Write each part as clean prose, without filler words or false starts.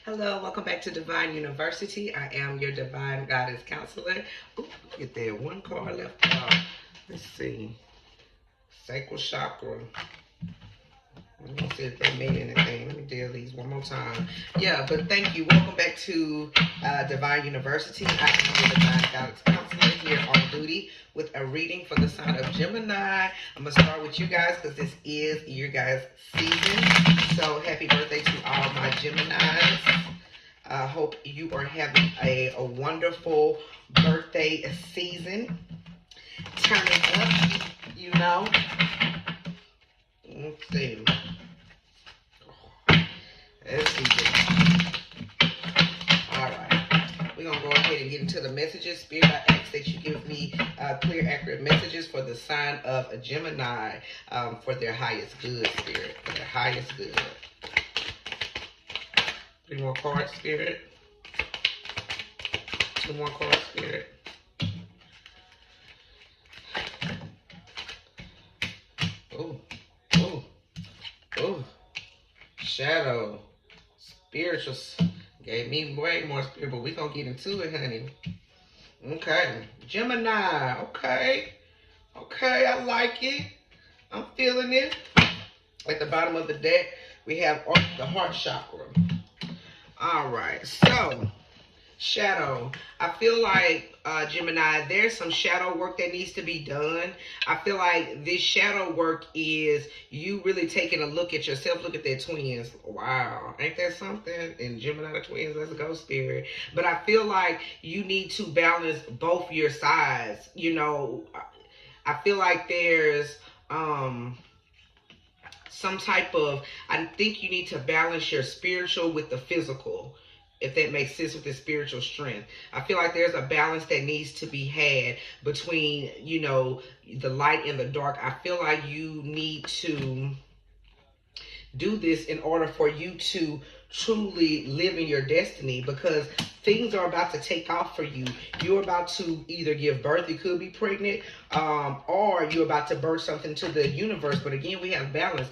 Hello, welcome back to Divine University. I am your Divine Goddess Counselor. Ooh, look at there, one card left out. Let's see. Sacral Chakra. Let me see if they made anything. Let me deal these one more time. Yeah, but thank you. Welcome back to Divine University. I am your Divine Goddess Counselor here on duty with a reading for the sign of Gemini. I'm going to start with you guys because this is your guys' season. So happy birthday to all my Geminis. I hope you are having a wonderful birthday season. Turn it up, you know. Let's see. Let's see. Alright. We're going to go ahead and get into the messages. Spirit, I ask that you give me clear, accurate messages for the sign of a Gemini for their highest good, Spirit. For their highest good. 3 more cards, Spirit. 2 more cards, Spirit. Oh, shadow. Spirituals gave me way more spirit, but we're going to get into it, honey. Okay. Gemini. Okay. Okay, I like it. I'm feeling it. At the bottom of the deck, we have the heart chakra. All right. So, shadow. I feel like, Gemini, there's some shadow work that needs to be done. I feel like this shadow work is you really taking a look at yourself. Look at their twins. Wow. Ain't that something? And Gemini, the twins, let's go, Spirit. But I feel like you need to balance both your sides. You know, I feel like there's some type of, I think you need to balance your spiritual with the physical, if that makes sense, with the spiritual strength. I feel like there's a balance that needs to be had between, you know, the light and the dark. I feel like you need to do this in order for you to truly live in your destiny, because things are about to take off for you. You're about to either give birth, you could be pregnant, or you're about to birth something to the universe. But again, we have balance.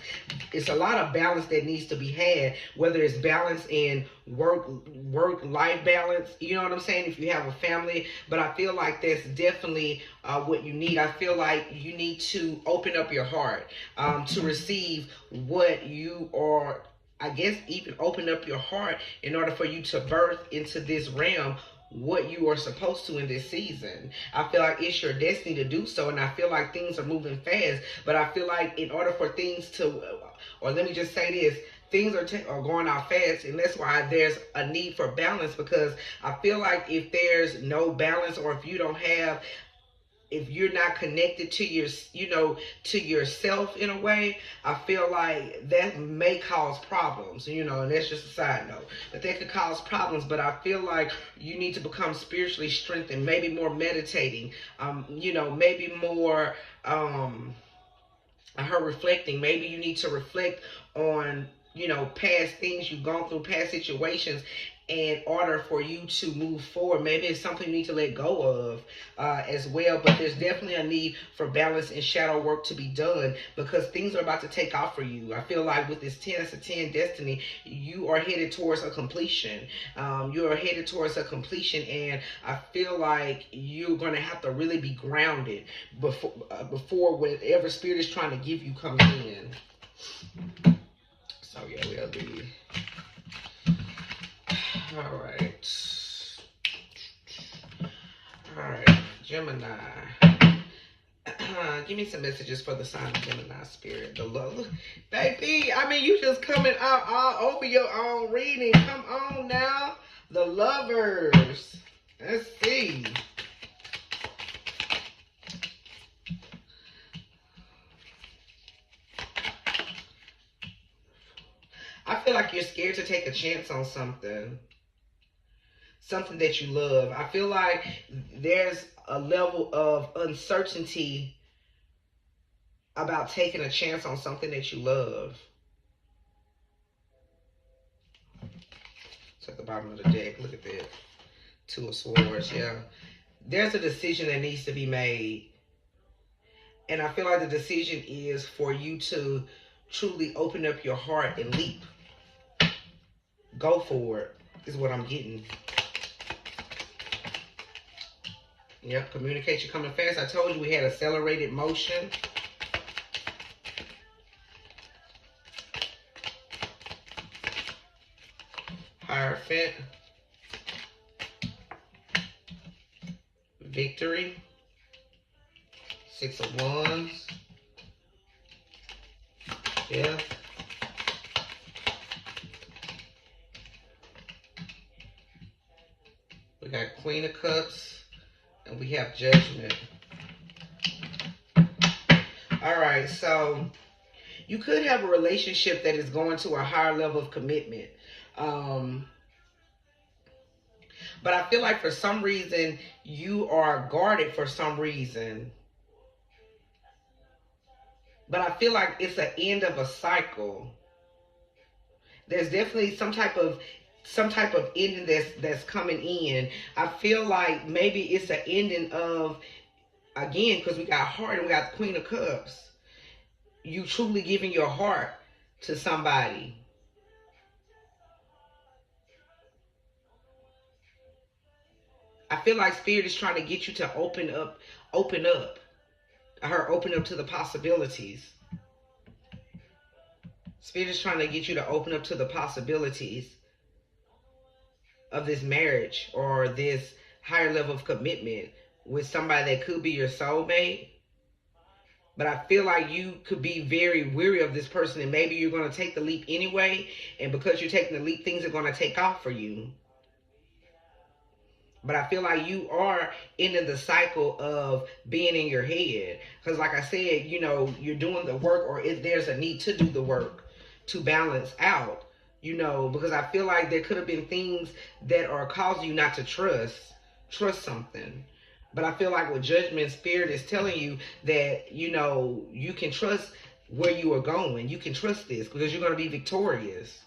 It's a lot of balance that needs to be had, whether it's balance in work-life balance, you know what I'm saying, if you have a family. But I feel like that's definitely what you need. I feel like you need to open up your heart to receive what you are, I guess, even open up your heart in order for you to birth into this realm what you are supposed to in this season. I feel like it's your destiny to do so, and I feel like things are moving fast. But I feel like in order for things to, or let me just say this, things are going out fast, and that's why there's a need for balance. Because I feel like if there's no balance, or if you don't have, if you're not connected to your, you know, to yourself in a way, I feel like that may cause problems, you know, and that's just a side note. But that could cause problems. But I feel like you need to become spiritually strengthened, maybe more meditating, you know, maybe more, I heard reflecting. Maybe you need to reflect on, you know, past things you've gone through, past situations, in order for you to move forward. Maybe it's something you need to let go of as well. But there's definitely a need for balance and shadow work to be done, because things are about to take off for you. I feel like with this 10, that's a 10 destiny, you are headed towards a completion. You are headed towards a completion, and I feel like you're going to have to really be grounded before whatever spirit is trying to give you comes in. So yeah, we'll be... All right, Gemini. Give me some messages for the sign of Gemini, Spirit. The love, baby. I mean, you just coming out all over your own reading. Come on now, the lovers. Let's see. I feel like you're scared to take a chance on something. Something that you love. I feel like there's a level of uncertainty about taking a chance on something that you love. It's at the bottom of the deck. Look at that. 2 of Swords. Yeah. There's a decision that needs to be made. And I feel like the decision is for you to truly open up your heart and leap. Go for it, is what I'm getting. Yep, communication coming fast. I told you we had accelerated motion. Hierophant. Victory. Six of Wands. Death. We got Queen of Cups. And we have Judgment. Alright, so you could have a relationship that is going to a higher level of commitment. But I feel like for some reason, you are guarded for some reason. But I feel like it's the end of a cycle. There's definitely some type of ending that's coming in. I feel like maybe it's the ending of, again, because we got heart and we got Queen of Cups. You truly giving your heart to somebody. I feel like Spirit is trying to get you to open up. I heard open up to the possibilities. Spirit is trying to get you to open up to the possibilities of this marriage or this higher level of commitment with somebody that could be your soulmate. But I feel like you could be very weary of this person, and maybe you're going to take the leap anyway. And because you're taking the leap, things are going to take off for you. But I feel like you are ending the cycle of being in your head. Because like I said, you know, you're doing the work, or if there's a need to do the work to balance out, you know, because I feel like there could have been things that are causing you not to trust something. But I feel like with Judgment, Spirit is telling you that, you know, you can trust where you are going. You can trust this because you're going to be victorious.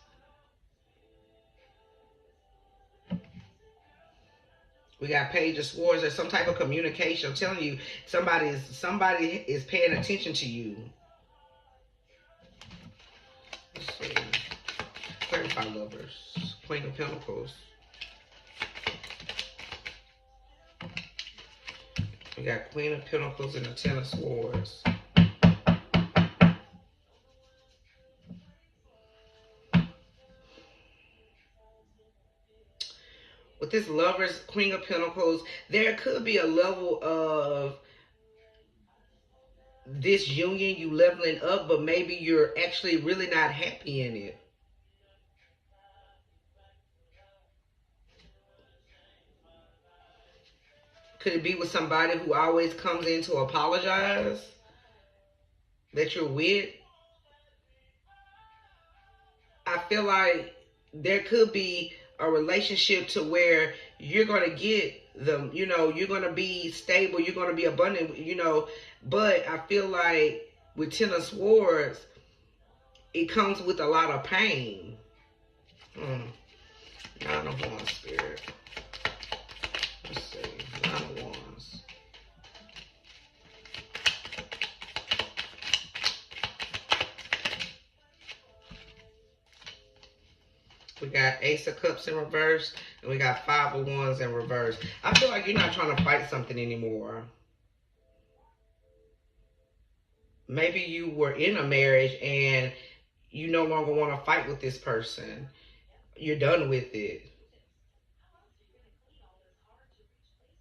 We got Page of Swords. There's some type of communication. I'm telling you, somebody is paying attention to you. Let's see. Clarify Lovers. Queen of Pentacles. We got Queen of Pentacles and the Ten of Swords. With this Lovers, Queen of Pentacles, there could be a level of this union, you leveling up, but maybe you're actually really not happy in it. Could it be with somebody who always comes in to apologize that you're with? I feel like there could be a relationship to where you're going to get them, you know, you're going to be stable, you're going to be abundant, you know, but I feel like with Ten of Swords, it comes with a lot of pain. Nine of Wands, Spirit. Let's see. Nine of Wands. We got Ace of Cups in reverse, and we got Five of Wands in reverse. I feel like you're not trying to fight something anymore. Maybe you were in a marriage and you no longer want to fight with this person. You're done with it.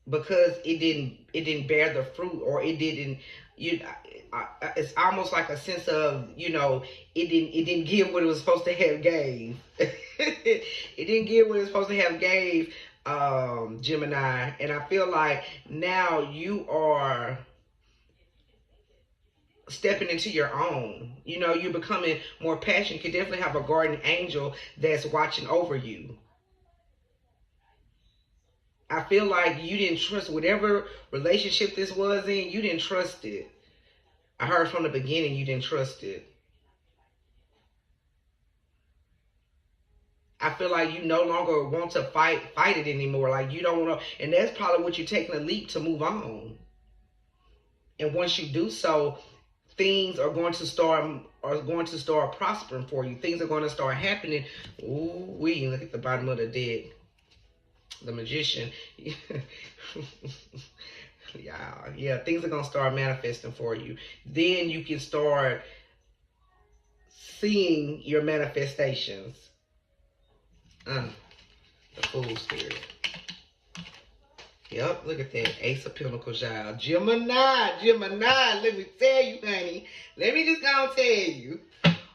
Because it didn't bear the fruit, or it didn't, it's almost like a sense of, you know, it didn't give what it was supposed to have gave. It didn't give what it was supposed to have gave, Gemini. And I feel like now you are stepping into your own. You know, you're becoming more passionate. You could definitely have a guardian angel that's watching over you. I feel like you didn't trust whatever relationship this was in. You didn't trust it. I heard from the beginning you didn't trust it. I feel like you no longer want to fight it anymore. Like you don't want to, and that's probably what you're taking a leap to move on. And once you do so, things are going to start prospering for you. Things are going to start happening. Ooh, we look at the bottom of the deck. The Magician. Yeah, things are going to start manifesting for you. Then you can start seeing your manifestations. The Fool spirit. Yep, look at that. Ace of Pentacles, y'all. Gemini, let me tell you, honey. Let me just go and tell you.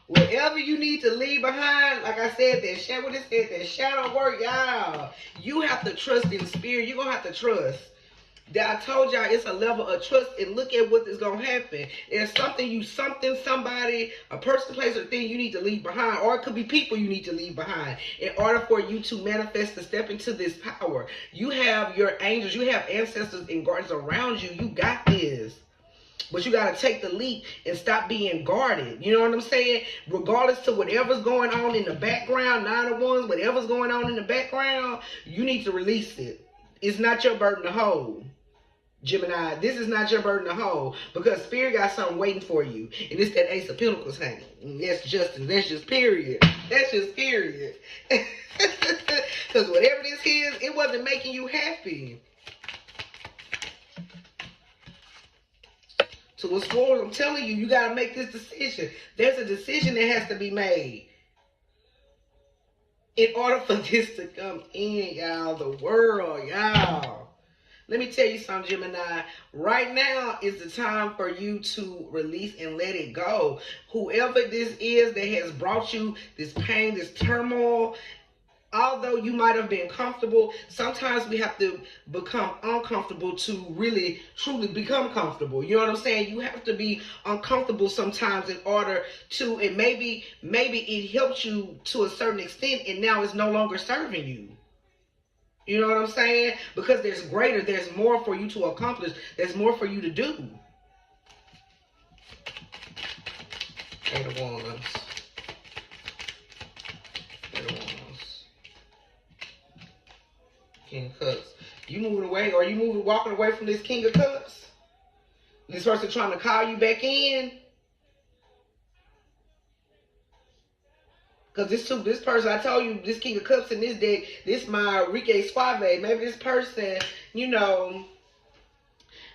Whatever you need to leave behind, like I said, that shadow work, y'all. You have to trust in spirit. You're going to have to trust. That I told y'all, it's a level of trust, and look at what is going to happen. There's something, somebody, a person, place, or thing you need to leave behind, or it could be people you need to leave behind in order for you to manifest and step into this power. You have your angels, you have ancestors and guardians around you. You got this. But you got to take the leap and stop being guarded. You know what I'm saying? Regardless to whatever's going on in the background, 9 of Wands, whatever's going on in the background, you need to release it. It's not your burden to hold. Gemini, this is not your burden to hold, because spirit got something waiting for you, and it's that Ace of Pentacles, honey. That's just period. That's just period. Because whatever this is, it wasn't making you happy. To a sword, I'm telling you, you got to make this decision. There's a decision that has to be made in order for this to come in, y'all. The world, y'all. Let me tell you something, Gemini. Right now is the time for you to release and let it go. Whoever this is that has brought you this pain, this turmoil, although you might have been comfortable, sometimes we have to become uncomfortable to really, truly become comfortable. You know what I'm saying? You have to be uncomfortable sometimes in order to, and maybe it helps you to a certain extent, and now it's no longer serving you. You know what I'm saying? Because there's more for you to accomplish. There's more for you to do. Eight of Wands. King of Cups. You moving away, or you walking away from this King of Cups? This person trying to call you back in? Because this person, I told you, this King of Cups in this deck, this my Enrique Suave. Maybe this person, you know,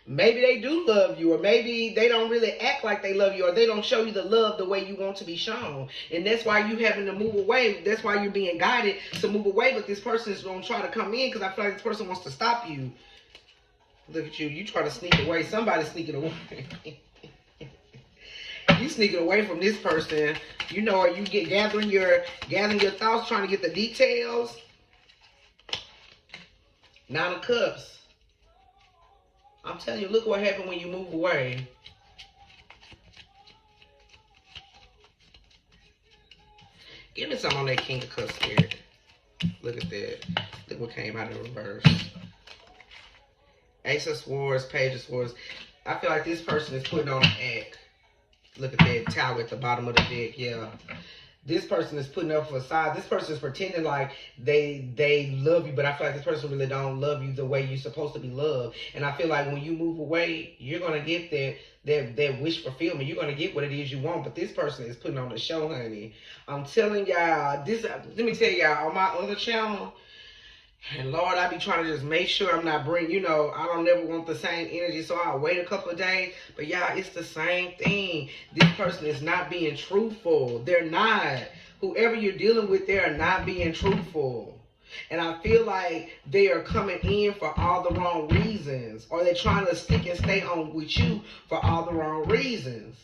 maybe they do love you, or maybe they don't really act like they love you, or they don't show you the love the way you want to be shown. And that's why you having to move away. That's why you're being guided to move away. But this person is going to try to come in, because I feel like this person wants to stop you. Look at you. You try to sneak away. Somebody's sneaking away. You sneaking away from this person, you know, or you gathering your thoughts, trying to get the details. 9 of Cups. I'm telling you, look what happened when you move away. Give me some on that King of Cups spirit. Look at that. Look what came out in reverse. Ace of Swords, Page of Swords. I feel like this person is putting on an act. Look at that tower at the bottom of the deck. Yeah. This person is putting up a facade. This person is pretending like they love you, but I feel like this person really don't love you the way you're supposed to be loved. And I feel like when you move away, you're going to get that wish fulfillment. You're going to get what it is you want. But this person is putting on the show, honey. I'm telling y'all, let me tell y'all, on my other channel, and Lord, I be trying to just make sure I'm not bringing, you know, I don't never want the same energy, so I'll wait a couple of days. But y'all, it's the same thing. This person is not being truthful. They're not. Whoever you're dealing with, they are not being truthful. And I feel like they are coming in for all the wrong reasons. Or they're trying to stick and stay on with you for all the wrong reasons.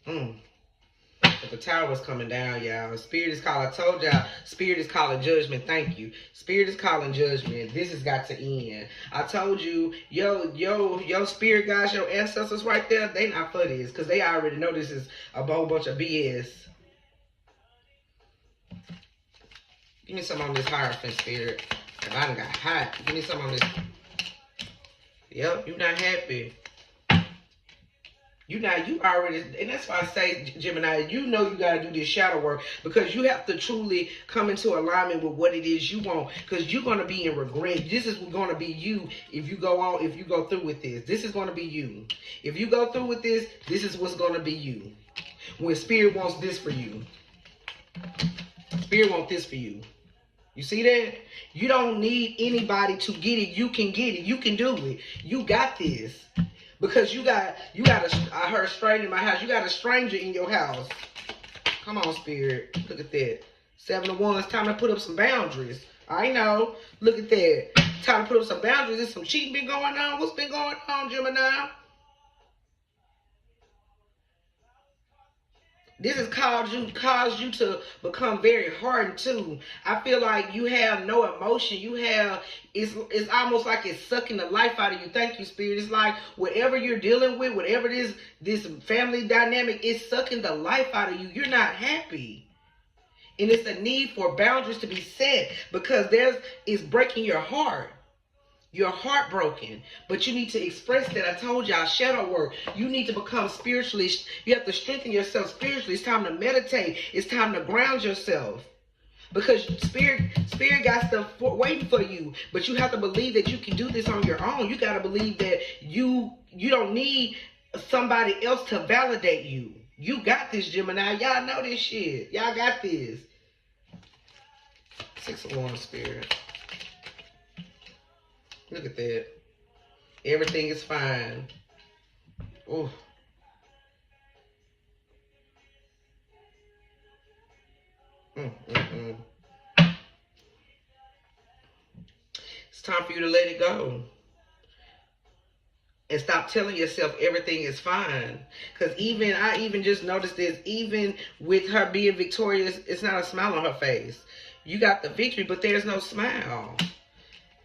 But the tower was coming down, y'all. Spirit is calling. I told y'all, Spirit is calling judgment. Thank you. Spirit is calling judgment. This has got to end. I told you, yo, spirit guys, your ancestors right there, they not for this, because they already know this is a whole bunch of BS. Give me some on this Hierophant spirit. If I done got hot, give me some on this. Yep, you not happy. You already, and that's why I say, Gemini, you know you got to do this shadow work, because you have to truly come into alignment with what it is you want, because you're going to be in regret. This is going to be you if you go through with this. This is going to be you. If you go through with this, this is what's going to be you. When Spirit wants this for you. Spirit wants this for you. You see that? You don't need anybody to get it. You can get it. You can do it. You got this. Because I heard stranger in my house. You got a stranger in your house. Come on, Spirit. Look at that. 7 of Wands. Time to put up some boundaries. I know. Look at that. Time to put up some boundaries. There's some cheating been going on. What's been going on, Gemini? This has caused you to become very hardened too. I feel like you have no emotion. It's almost like it's sucking the life out of you. Thank you, Spirit. It's like whatever you're dealing with, whatever it is, this family dynamic, it's sucking the life out of you. You're not happy. And it's a need for boundaries to be set, because it's breaking your heart. You're heartbroken, but you need to express that. I told y'all, shadow work. You need to become spiritually. You have to strengthen yourself spiritually. It's time to meditate. It's time to ground yourself, because spirit got stuff waiting for you. But you have to believe that you can do this on your own. You got to believe that you don't need somebody else to validate you. You got this, Gemini. Y'all know this shit. Y'all got this. 6 of Wands, Spirit. Look at that. Everything is fine. Oh. It's time for you to let it go. And stop telling yourself everything is fine. Because I even just noticed this, even with her being victorious, it's not a smile on her face. You got the victory, but there's no smile.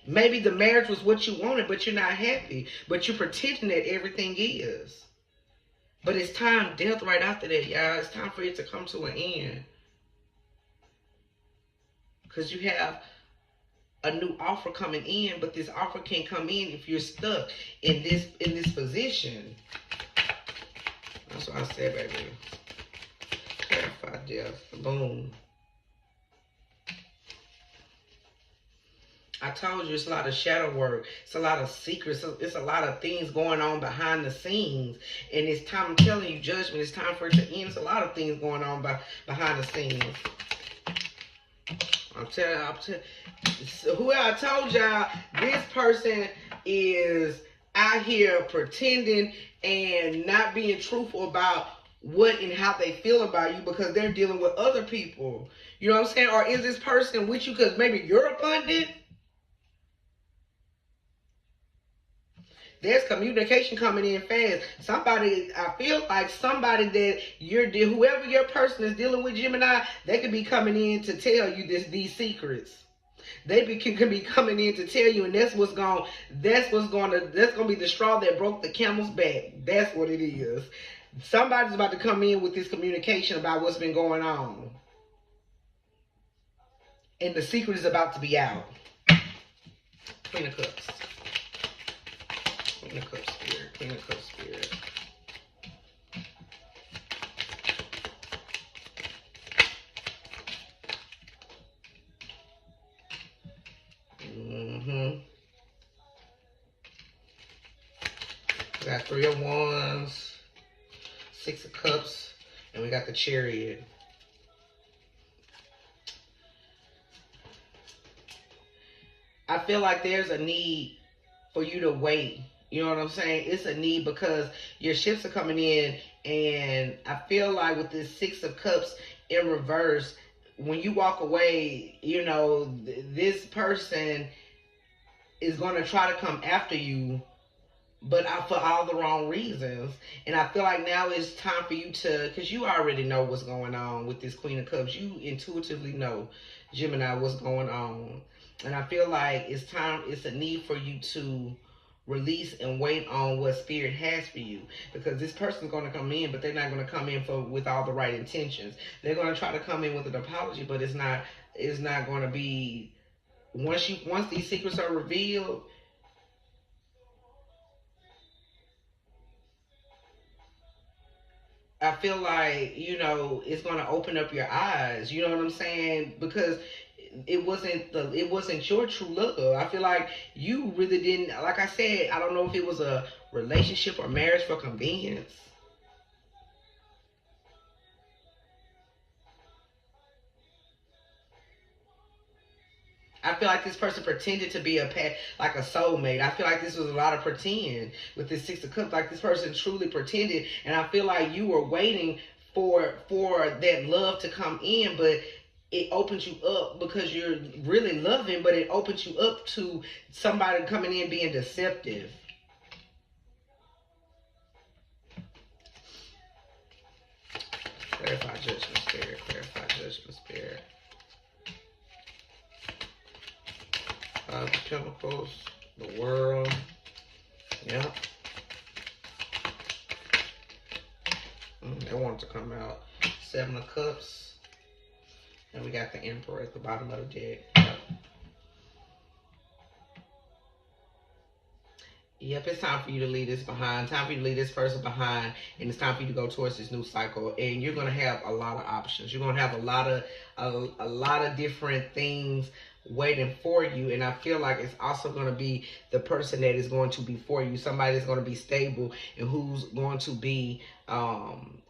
Maybe the marriage was what you wanted, but you're not happy. But you're pretending that everything is. But it's time, death right after that, y'all. It's time for it to come to an end. Because you have a new offer coming in, but this offer can't come in if you're stuck in this position. That's what I said, baby. Clarify death. Boom. I told you it's a lot of shadow work. It's a lot of secrets. It's a lot of things going on behind the scenes. And it's time, I'm telling you, judgment. It's time for it to end. It's a lot of things going on behind the scenes. I'm telling who I told y'all, this person is out here pretending and not being truthful about what and how they feel about you, because they're dealing with other people. You know what I'm saying? Or is this person with you because maybe you're abundant? There's communication coming in fast. I feel like somebody that whoever your person is dealing with, Gemini, they could be coming in to tell you these secrets. They can be coming in to tell you, and that's gonna be the straw that broke the camel's back. That's what it is. Somebody's about to come in with this communication about what's been going on. And the secret is about to be out. Queen of Cups. Queen of Cups, Spirit. Queen of Cups, Spirit. We got 3 of Wands, 6 of Cups, and we got the Chariot. I feel like there's a need for you to wait. You know what I'm saying? It's a need because your ships are coming in, and I feel like with this 6 of Cups in reverse, when you walk away, you know, this person is going to try to come after you, but for all the wrong reasons. And I feel like now it's time for you to, because you already know what's going on with this Queen of Cups. You intuitively know, Gemini, what's going on. And I feel like it's a need for you to release and wait on what Spirit has for you, because this person's going to come in, but they're not going to come in with all the right intentions. They're going to try to come in with an apology, but it's not going to be, once these secrets are revealed, I feel like, you know, it's going to open up your eyes. You know what I'm saying? Because it wasn't your true love. I feel like you really didn't, like I said, I don't know if it was a relationship or marriage for convenience. I feel like this person pretended to be like a soulmate. I feel like this was a lot of pretend with this Six of Cups. Like this person truly pretended, and I feel like you were waiting for that love to come in, but it opens you up because you're really loving, but it opens you up to somebody coming in being deceptive. Clarify judgment spirit. Clarify judgment spirit. The chemicals, the world. Yep. They want to come out. Seven of Cups. And we got the Emperor at the bottom of the deck. Yep. Yep, it's time for you to leave this behind. Time for you to leave this person behind. And it's time for you to go towards this new cycle. And you're going to have a lot of options. You're going to have a lot of different things waiting for you. And I feel like it's also going to be the person that is going to be for you. Somebody that's going to be stable and who's going to be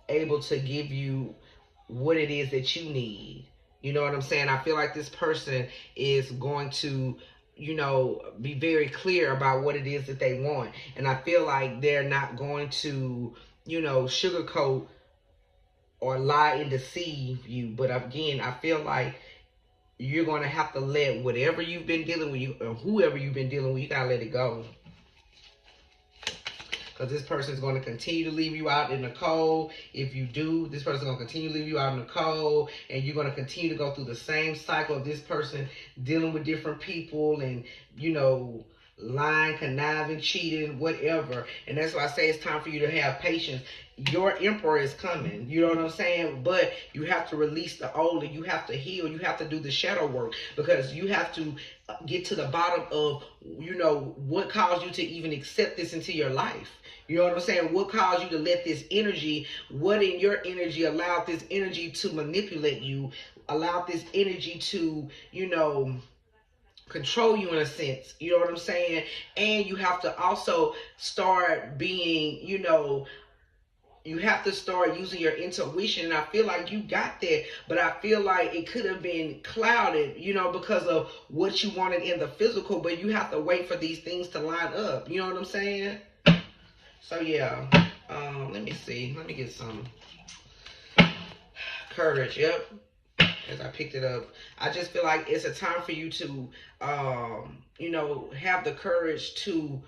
able to give you what it is that you need. You know what I'm saying? I feel like this person is going to, you know, be very clear about what it is that they want. And I feel like they're not going to, you know, sugarcoat or lie and deceive you. But again, I feel like you're going to have to let whatever you've been dealing with, or whoever you've been dealing with, you got to let it go. Because this person is going to continue to leave you out in the cold. If you do, this person is going to continue to leave you out in the cold. And you're going to continue to go through the same cycle of this person dealing with different people and, you know, lying, conniving, cheating, whatever. And that's why I say it's time for you to have patience. Your Emperor is coming. You know what I'm saying? But you have to release the old and you have to heal. You have to do the shadow work because you have to get to the bottom of, you know, what caused you to even accept this into your life. You know what I'm saying? What caused you to let this energy, what in your energy allowed this energy to manipulate you, allowed this energy to, you know, control you in a sense. You know what I'm saying? And you have to also start being, you know, you have to start using your intuition. And I feel like you got that, but I feel like it could have been clouded, you know, because of what you wanted in the physical, but you have to wait for these things to line up. You know what I'm saying? So yeah, let me see. Let me get some courage. Yep. As I picked it up, I just feel like it's a time for you to, you know, have the courage to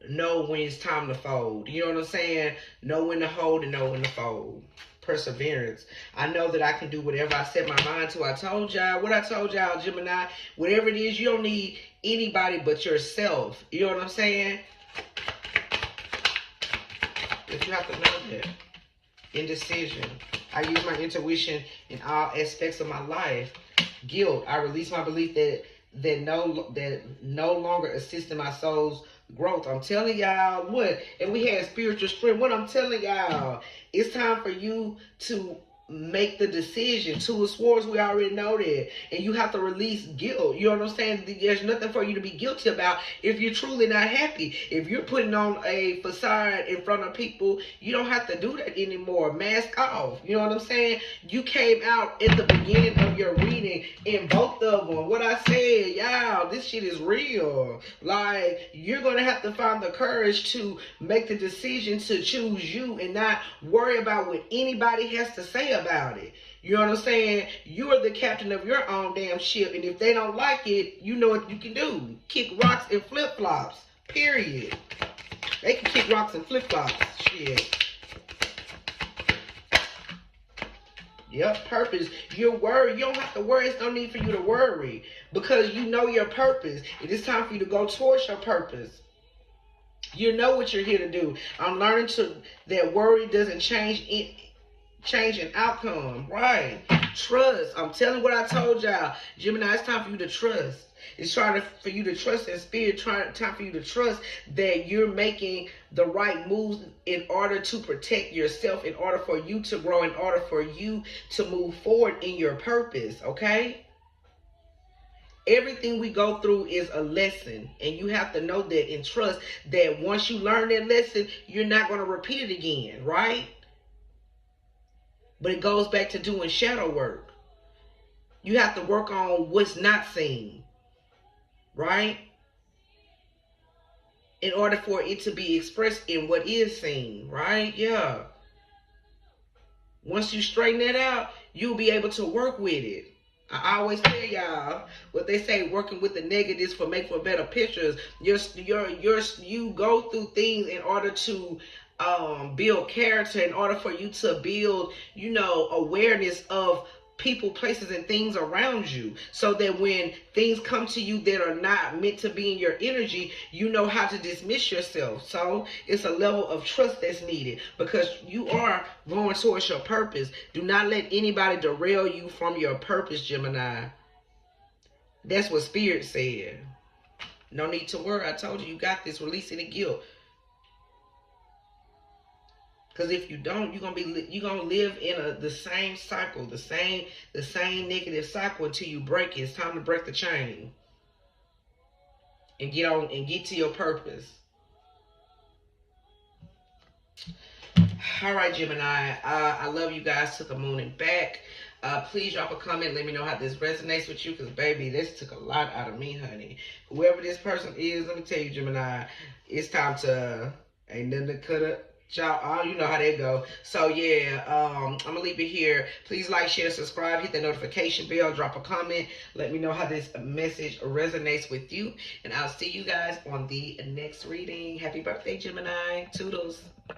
know when it's time to fold. You know what I'm saying? Know when to hold and know when to fold. Perseverance. I know that I can do whatever I set my mind to. I told y'all what I told y'all, Gemini. Whatever it is, you don't need anybody but yourself. You know what I'm saying? But you have to know that. Indecision. I use my intuition in all aspects of my life. Guilt. I release my belief that no longer assists in my soul's growth. I'm telling y'all what. And we had spiritual strength. What I'm telling y'all, it's time for you to make the decision. Two of Swords, we already know that. And you have to release guilt. You know what I'm saying? There's nothing for you to be guilty about if you're truly not happy. If you're putting on a facade in front of people, you don't have to do that anymore. Mask off. You know what I'm saying? You came out at the beginning of your reading in both of them. What I said, y'all, this shit is real. Like, you're going to have to find the courage to make the decision to choose you and not worry about what anybody has to say about it. You know what I'm saying? You are the captain of your own damn ship, and if they don't like it, you know what you can do. Kick rocks and flip-flops. Period. They can kick rocks and flip-flops. Shit. Yep, purpose. You're worried. You don't have to worry. There's no need for you to worry because you know your purpose. It is time for you to go towards your purpose. You know what you're here to do. I'm learning that worry doesn't change an outcome. Right. Trust. I'm telling what I told y'all. Gemini, it's time for you to trust. It's trying for you to trust in spirit, time for you to trust that you're making the right moves in order to protect yourself, in order for you to grow, in order for you to move forward in your purpose, okay? Everything we go through is a lesson, and you have to know that and trust that once you learn that lesson, you're not going to repeat it again, right? But it goes back to doing shadow work. You have to work on what's not seen, right? In order for it to be expressed in what is seen, right? Yeah. Once you straighten that out, you'll be able to work with it. I always tell y'all what they say, working with the negatives for better pictures. You go through things in order to build character, in order for you to build, awareness of people, places, and things around you, so that when things come to you that are not meant to be in your energy, you know how to dismiss yourself. So it's a level of trust that's needed, because you are going towards your purpose. Do not let anybody derail you from your purpose, Gemini. That's what Spirit said. No need to worry. I told you, you got this. Release any guilt. Because if you don't, you're gonna live in the same cycle, the same negative cycle until you break it. It's time to break the chain and get to your purpose. All right, Gemini. I love you guys to the moon and back. Please drop a comment. Let me know how this resonates with you, because, baby, this took a lot out of me, honey. Whoever this person is, let me tell you, Gemini, it's time to, ain't nothing to cut up. Y'all, you know how they go. So yeah, I'm gonna leave it here. Please like, share, subscribe, hit the notification bell, drop a comment. Let me know how this message resonates with you, and I'll see you guys on the next reading. Happy birthday, Gemini. Toodles.